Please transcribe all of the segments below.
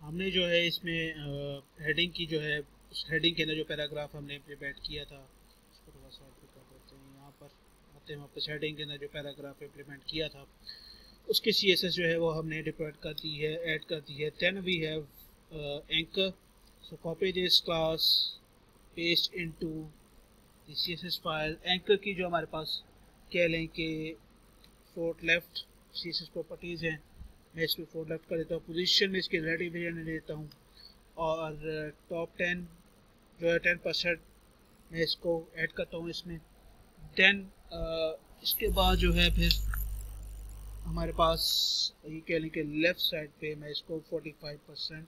हमने जो है इसमें हेडिंग की जो है उस हेडिंग के अंदर जो पैराग्राफ हमने इम्प्लीमेंट किया था उसको थोड़ा सा कर देते हैं। यहाँ पर आते हैं वापस हेडिंग के अंदर जो पैराग्राफ इम्प्लीमेंट किया था उसकी CSS जो है वो हमने डिप्लॉय कर दी है, ऐड कर दी है। Then we have anchor, so copy this class, paste into the CSS file. Anchor की जो हमारे पास कह लें कि फ्लोट लेफ्ट CSS प्रॉपर्टीज़ हैं, मैं इसको फ्लोट लेफ्ट कर देता हूँ। पोजीशन में इसके रिलेटिव वेरिएंट देता हूँ और टॉप 10 जो है 10% मैं इसको ऐड करता हूँ इसमें। देन इसके बाद जो है फिर हमारे पास ये कह लें कि लेफ़्ट साइड पे मैं इसको 45%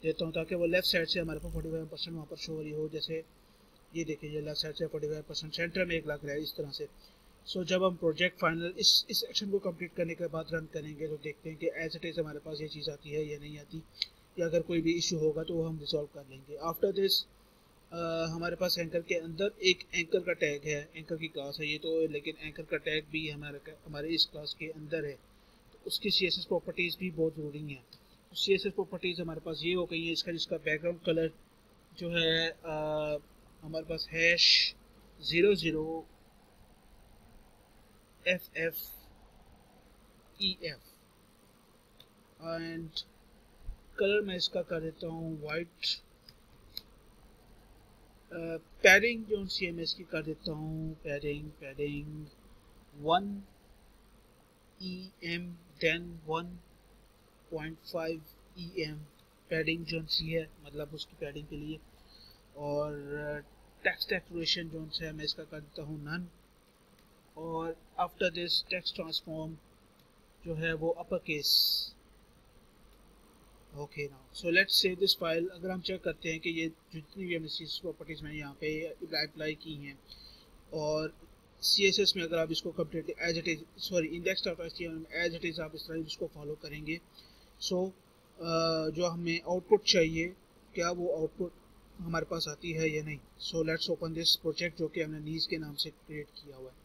देता हूँ ताकि वो लेफ़्ट साइड से हमारे पास 45% वहाँ पर शो हो रही हो। जैसे ये देखिए ये लेफ़्ट साइड से 45% सेंटर में एक लग रहा है इस तरह से। जब हम प्रोजेक्ट फाइनल इस एक्शन को कंप्लीट करने के बाद रन करेंगे तो देखते हैं कि एज इट इज़ हमारे पास ये चीज़ आती है या नहीं आती, या अगर कोई भी इशू होगा तो वो हम रिजॉल्व कर लेंगे। आफ्टर दिस हमारे पास एंकर के अंदर एक एंकर का टैग है, एंकर की क्लास है ये तो, लेकिन एंकर का टैग भी हमारे इस क्लास के अंदर है, तो उसकी CSS प्रॉपर्टीज़ भी बहुत ज़रूरी हैं। तो CSS प्रॉपर्टीज़ हमारे पास ये हो गई है। जिसका बैकग्राउंड कलर जो है हमारे पास #00FFEF एंड कलर मैं इसका कर देता हूँ वाइट। पैडिंग जो CMS की कर देता हूँ padding 1 EM then 1.5 EM padding जो सी है मतलब उसकी पैडिंग के लिए। और टेक्स्ट डेकोरेशन जो है मैं इसका कर देता हूँ नन। और आफ्टर दिस टेक्स्ट ट्रांसफॉर्म जो है वो upper case. Okay now so let's save this file. अगर हम चेक करते हैं कि ये जितनी भी हमने CSS प्रॉपर्टीज़ मैंने यहाँ पे अप्लाई की हैं और CSS में अगर आप इसको complete as it is index.html as it is आप इस तरह इसको फॉलो करेंगे जो हमें आउटपुट चाहिए क्या वो आउटपुट हमारे पास आती है या नहीं। लेट्स ओपन दिस प्रोजेक्ट जो कि हमने नीज के नाम से क्रिएट किया हुआ है।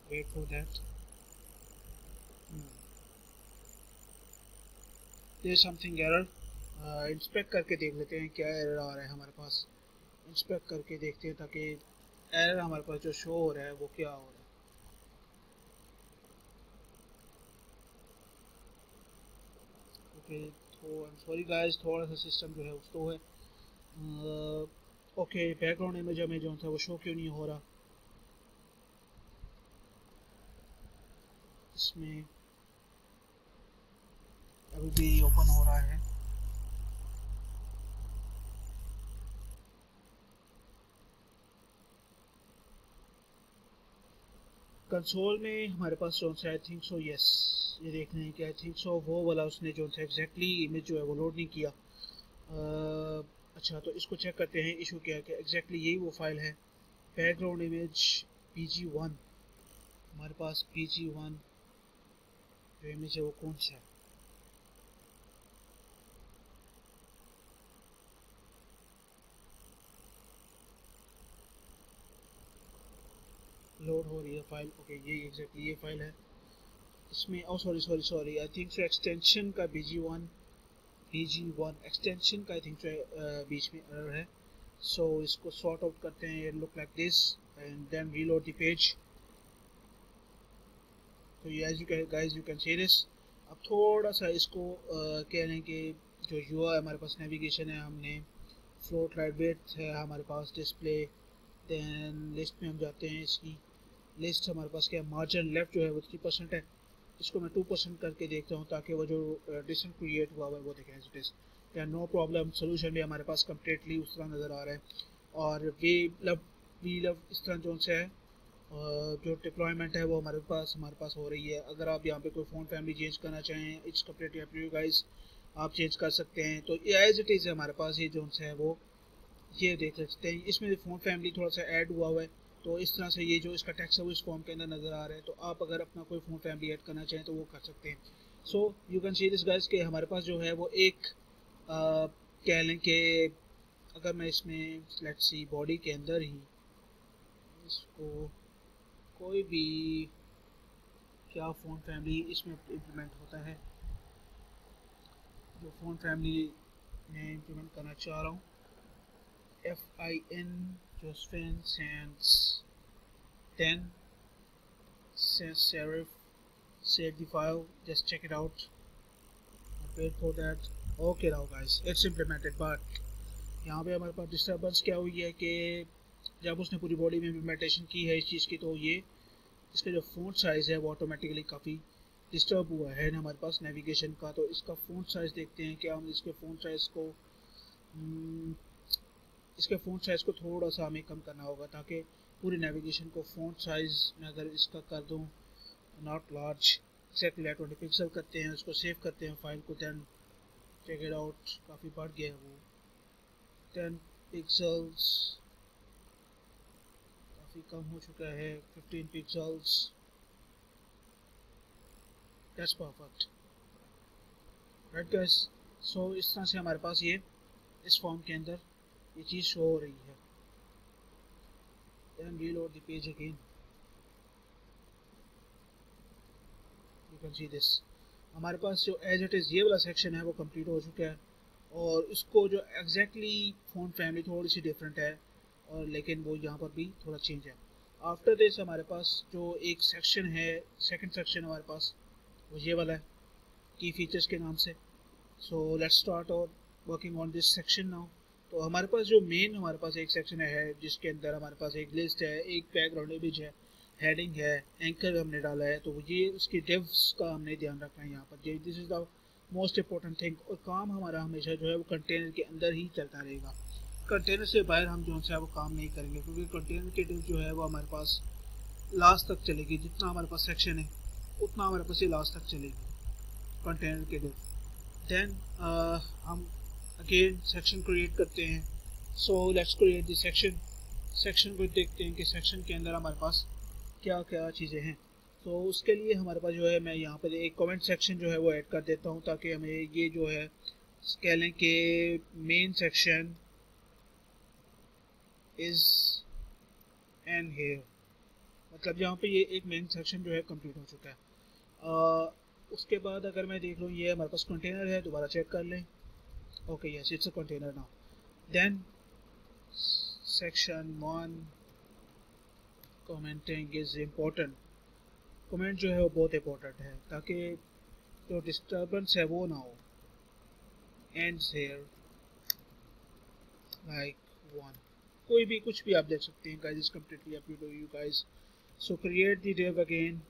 Wait for that, there something error. Inspect करके देख लेते हैं क्या एरर आ रहा है हमारे पास। इंस्पेक्ट करके देखते हैं ताकि एरर हमारे पास जो शो हो रहा है वो क्या हो रहा है। ओके तो आई एम सॉरी गाइस, थोड़ा सा सिस्टम जो है वो स्लो है। ओके बैकग्राउंड इमेज हमें जो था वो शो क्यों नहीं हो रहा इसमें, अभी भी ओपन हो रहा है। कंसोल में हमारे पास जो है आई थिंक सो यस, ये देख रहे हैं कि आई थिंक सो वो वाला उसने जो है एग्जैक्टली इमेज जो है वो लोड नहीं किया। अच्छा तो इसको चेक करते हैं इशू क्या है कि एग्जैक्टली यही वो फाइल है बैकग्राउंड इमेज PG1। हमारे पास PG1 जो इमेज है वो कौन सा है। लोड हो रही है फाइल। ओके ये एग्जैक्टली ये फाइल है इसमें। Oh sorry I think so extension का PG1 एक्सटेंशन का आई थिंक बीच में एरर है। इसको सॉर्ट आउट करते हैं। Look like this and then reload the page. तो ये as you guys you can see this. अब थोड़ा सा इसको कह रहे हैं कि जो UI हमारे पास नेविगेशन है, हमने फ्लोट राइट विड्थ है हमारे पास, डिस्प्ले, देन लिस्ट में हम जाते हैं। इसकी लिस्ट हमारे पास क्या है, मार्जिन लेफ्ट जो है वो 3% है। इसको मैं 2% करके देखता हूँ ताकि वो जो डिस्टेंस क्रिएट हुआ है वो देखें एज इट इज़। या नो प्रॉब्लम, सोल्यूशन भी हमारे पास कम्प्लीटली उस तरह नज़र आ रहा है। और वी लव इस तरह जो से है जो डिप्लॉयमेंट है वो हमारे पास हो रही है। अगर आप यहाँ पे कोई फ़ोन फैमिली चेंज करना चाहें, it's completely up to you guys, आप चेंज कर सकते हैं। तो एज इट इज़ हमारे पास ये जो है वो ये देख सकते हैं। इसमें फ़ोन फैमिली थोड़ा सा ऐड हुआ हुआ है तो इस तरह से ये जो इसका टेक्स्ट है वो इस फॉर्म के अंदर नज़र आ रहा है। तो आप अगर अपना कोई फ़ोन फैमिली ऐड करना चाहें तो वो कर सकते हैं। You can see this guys के हमारे पास जो है वो एक कह लें कि अगर मैं इसमें लेट्स सी बॉडी के अंदर ही इसको कोई भी क्या फ़ोन फैमिली इसमें इम्प्लीमेंट होता है जो फ़ॉन्ट फैमिली मैं इम्प्लीमेंट करना चाह रहा हूँ, FIN जो Spain sans 10 sans serif, save the file, just check it out, wait for that. Okay now guys, it's implemented, but यहाँ पे हमारे पास डिस्टर्बेंस क्या हुई है कि जब उसने पूरी बॉडी में इम्प्लीमेंटेशन की है इस चीज़ की, तो ये इसका जो फ़ॉन्ट साइज़ है वो ऑटोमेटिकली काफ़ी डिस्टर्ब हुआ है ना हमारे पास नेविगेशन का। तो इसका फ़ॉन्ट साइज़ देखते हैं कि हम इसके फ़ॉन्ट साइज़ को थोड़ा सा हमें कम करना होगा, ताकि पूरी नेविगेशन को फ़ॉन्ट साइज़ में अगर इसका कर दूँ नॉट लार्ज, एक्जैक्टली 20 पिक्सल करते हैं, उसको सेव करते हैं फाइल को, दैन चेक इट आउट, काफ़ी बढ़ गया है वो 10 पिक्सल्स, काफ़ी कम हो चुका है 15 pixels, that's perfect right guys. So इस तरह से हमारे पास ये इस फॉर्म के अंदर ये चीज़ शो हो रही है। Then reload the page again, you can see this, हमारे पास जो एज इट इज़ ये वाला सेक्शन है वो कंप्लीट हो चुका है, और इसको जो एग्जैक्टली फ़ॉन्ट फैमिली थोड़ी सी डिफरेंट है, और लेकिन वो यहाँ पर भी थोड़ा चेंज है। आफ्टर दिस हमारे पास जो एक सेक्शन है, सेकंड सेक्शन हमारे पास वो ये वाला है की फीचर्स के नाम से। सो लेट्स स्टार्ट और working on this section now. तो हमारे पास जो मेन हमारे पास एक सेक्शन है जिसके अंदर हमारे पास एक लिस्ट है, एक बैकग्राउंड इमेज है, हेडिंग है, एंकर हमने डाला है, तो ये उसकी डिव्स का हमने ध्यान रखना है यहाँ पर। This is the most important thing, और काम हमारा हमेशा जो है वो कंटेनर के अंदर ही चलता रहेगा, कंटेनर से बाहर हम जो है वो काम नहीं करेंगे, क्योंकि कंटेनर की डिव जो है वो हमारे पास लास्ट तक चलेगी, जितना हमारे पास सेक्शन है उतना हमारे पास ये लास्ट तक चलेगी कंटेनर के डिव। देन हम अगेन सेक्शन क्रिएट करते हैं। So let's create the section को देखते हैं कि सेक्शन के अंदर हमारे पास क्या क्या चीज़ें हैं। तो उसके लिए हमारे पास जो है मैं यहाँ पर एक कमेंट सेक्शन जो है वो ऐड कर देता हूँ, ताकि हमें ये जो है कह लें कि main section is end here, मतलब यहाँ पे ये एक मेन सेक्शन जो है कंप्लीट हो चुका है। उसके बाद अगर मैं देख लूँ ये हमारे पास कंटेनर है, दोबारा चेक कर लें, okay yes it's a container now. Then section 1 commenting is important, comment जो है वो बहुत इम्पोर्टेंट है, ताकि जो डिस्टर्बेंस है वो ना हो। एंड्स हेयर लाइक 1, कोई भी कुछ भी आप देख सकते हैं guys, is completely up to you guys. So create the div again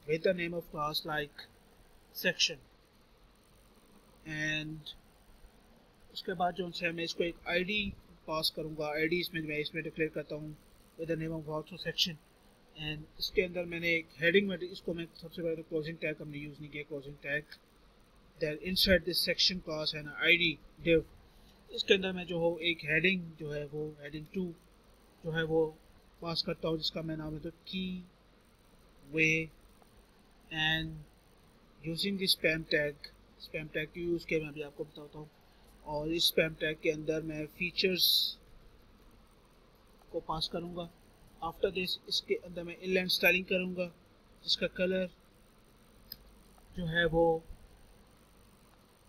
with the name of class like section, and उसके बाद जो है मैं इसको एक ID पास करूँगा, ID इसमें मैं इसमें डिक्लेयर करता हूँ with the name of also section, and इसके अंदर मैंने एक हेडिंग में इसको मैं सबसे पहले क्लोजिंग टैग हमने यूज़ नहीं किया, closing tag. Then inside this section class है ना ID div, इसके अंदर मैं जो हो एक हेडिंग जो है वो हेडिंग 2 जो है वो पास करता हूँ, जिसका मैं नाम है तो की वे, and using the spam tag की यूज़ के मैं भी आपको बताता हूँ। और इस स्पैम टैग के अंदर मैं फीचर्स को पास करूँगा। आफ्टर दिस इसके अंदर मैं इनलाइन स्टाइलिंग करूँगा, जिसका कलर जो है वो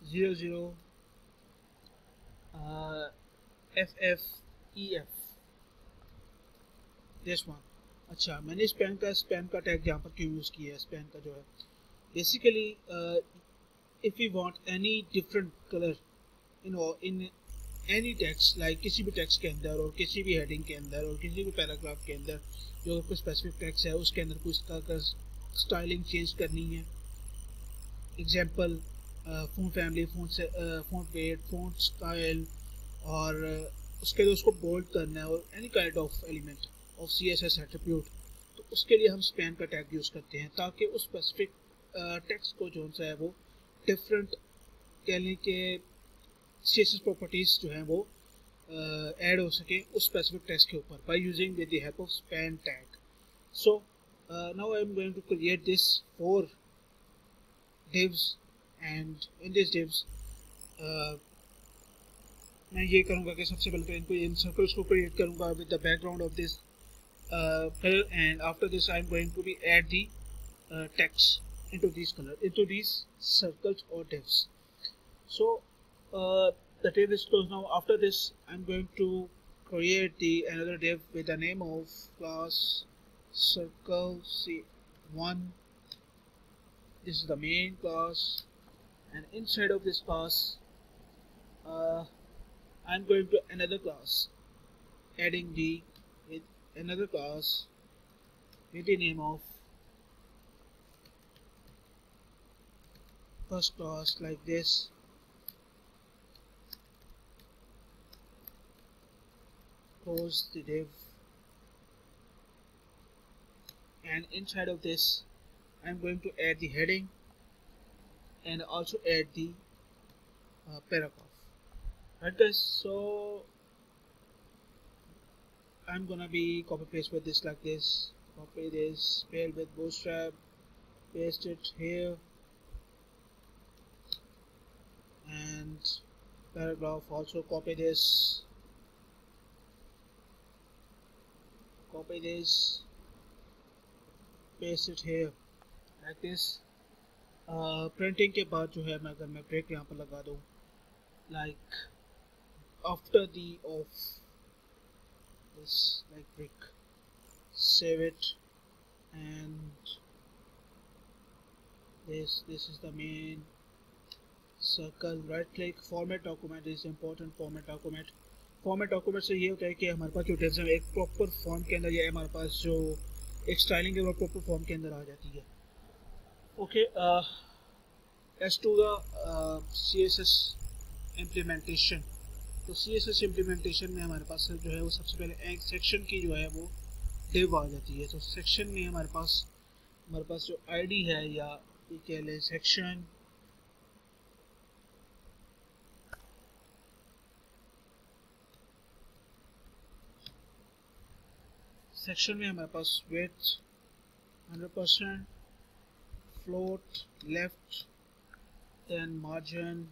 00 FFEF दिस वन। अच्छा, मैंने स्पैम का टैग यहाँ पर क्यों यूज़ किया है? स्पैम का जो है basically if you want any different colour in any text, like किसी भी टेक्स्ट के अंदर और किसी भी हेडिंग के अंदर और किसी भी पैराग्राफ के अंदर जो कोई स्पेसिफिक टेक्स्ट है उसके अंदर कुछ का स्टाइलिंग चेंज करनी है, example font family, font weight, font style, और उसके लिए उसको बोल्ड करना है, और any kind of element of CSS attribute, तो उसके लिए हम स्पैम का टैग यूज़ करते हैं, ताकि उस स्पेसिफिक टेक्स्ट को जो सा है वो डिफरेंट कह लें कि CSS प्रॉपर्टीज़ जो हैं वो ऐड हो सके उस स्पेसिफिक टेक्स्ट के ऊपर by using with the help of span tag. So now I am going to create this 4 divs, and in this divs मैं ये करूँगा कि सबसे पहले तो इनको इन सर्कल्स को क्रिएट करूँगा with the background of this color, and after this I am going to be add the text into these color into these circles or divs. So the div is closed now. After this, I'm going to create the another div with the name of class circle C1. This is the main class, and inside of this class, uh, I'm going to another class, adding the with another class with the name of first class, like this. Close the div, and inside of this, I'm going to add the heading and also add the paragraph. Right guys, so I'm gonna be copy paste with this like this. Copy this, pair with bootstrap, paste it here, and paragraph also copy this, paste it here like this. Printing के बाद जो है मैं अगर मैं break यहाँ पर लगा दूँ, like after the of this, like break, save it, and this is the main circle. Right click, format document is important. Format document से ये होता है कि हमारे पास जो डिव्स है एक प्रॉपर फॉर्म के अंदर, या हमारे पास जो एक स्टाइलिंग है वो प्रॉपर फॉर्म के अंदर आ जाती है. Okay, as to the CSS implementation, तो CSS implementation में हमारे पास जो है वो सबसे पहले एक सेक्शन की जो है वो div आ जाती है. तो सेक्शन में हमारे पास जो ID है, या ये कह लें सेक्शन में हमारे पास width 100%, float left, then margin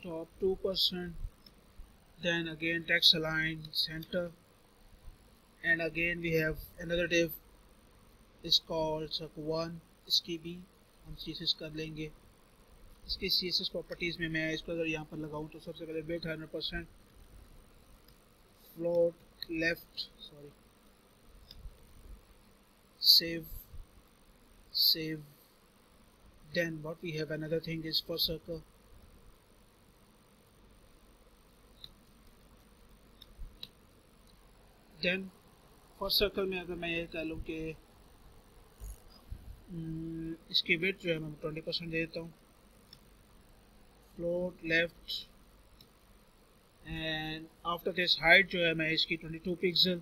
top 2%, then again text align center, and again we have another div is called circle1. इसकी भी हम CSS कर लेंगे. इसकी CSS प्रॉपर्टीज में मैं इसको अगर यहाँ पर लगाऊँ तो सबसे पहले width 100%, float left, save. Then what we have, another thing is for circle. Then for circle में अगर मैं ये कह लूँ कि इसकी width जो है मैं 20% दे देता हूँ, float left, and after this height जो है मैं इसकी 22 pixel,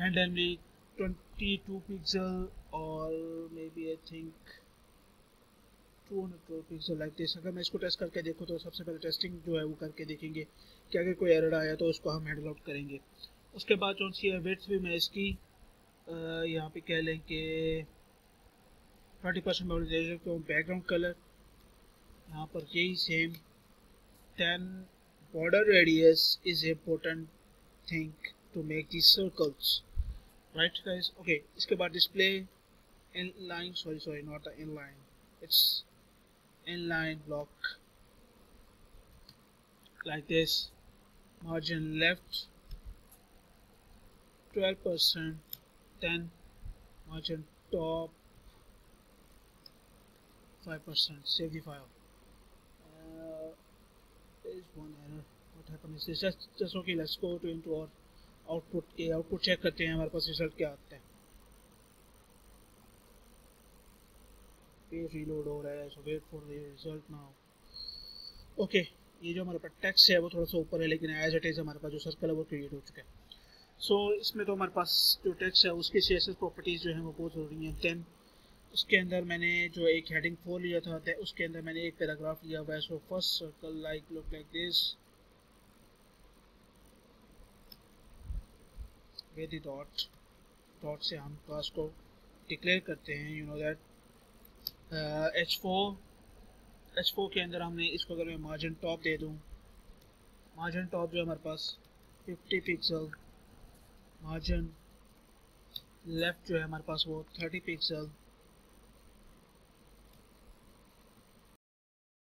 randomly 22 pixel, or maybe I think 212 pixel like this. अगर मैं इसको टेस्ट करके देखूँ तो सबसे पहले टेस्टिंग जो है वो करके देखेंगे कि अगर कोई एरर आया तो उसको हम हैंडल आउट करेंगे. उसके बाद जो सी विड्थ भी मैं इसकी यहाँ पे कह लें कि 30% मैं दे सकता हूँ. बैकग्राउंड कलर यहाँ पर यही same. then border radius is important thing to make these circles, right guys. Okay, इसके बाद display inline, sorry not the inline, it's inline block like this. Margin left 12%, then margin top 5%. Save the file. There is one error. What happened is this. Just okay. Let's go into our output. के output check करते हैं हमारे पास result क्या आता है. Page reload हो रहा है. So wait for the result now. Okay. ये जो हमारे पास टेक्स्ट है वो थोड़ा सा ऊपर है, लेकिन एज इट इज हमारे पास जो सर्कल है वो क्रिएट हो चुका है. सो इसमें तो हमारे पास जो टेक्स्ट है उसकी CSS प्रॉपर्टीज जो है वो बहुत ज़रूरी हैं. देन उसके अंदर मैंने जो एक हेडिंग 4 लिया था, उसके अंदर मैंने एक पैराग्राफ लिया हुआ है. So first circle like look like this with the dot से हम क्लास को डिक्लेयर करते हैं. यू नो दैट H4 के अंदर हमने इसको अगर मैं मार्जिन टॉप दे दूँ, मार्जिन टॉप जो हमारे पास 50 पिक्सल, मार्जिन लेफ्ट जो है हमारे पास वो 30 पिक्सल,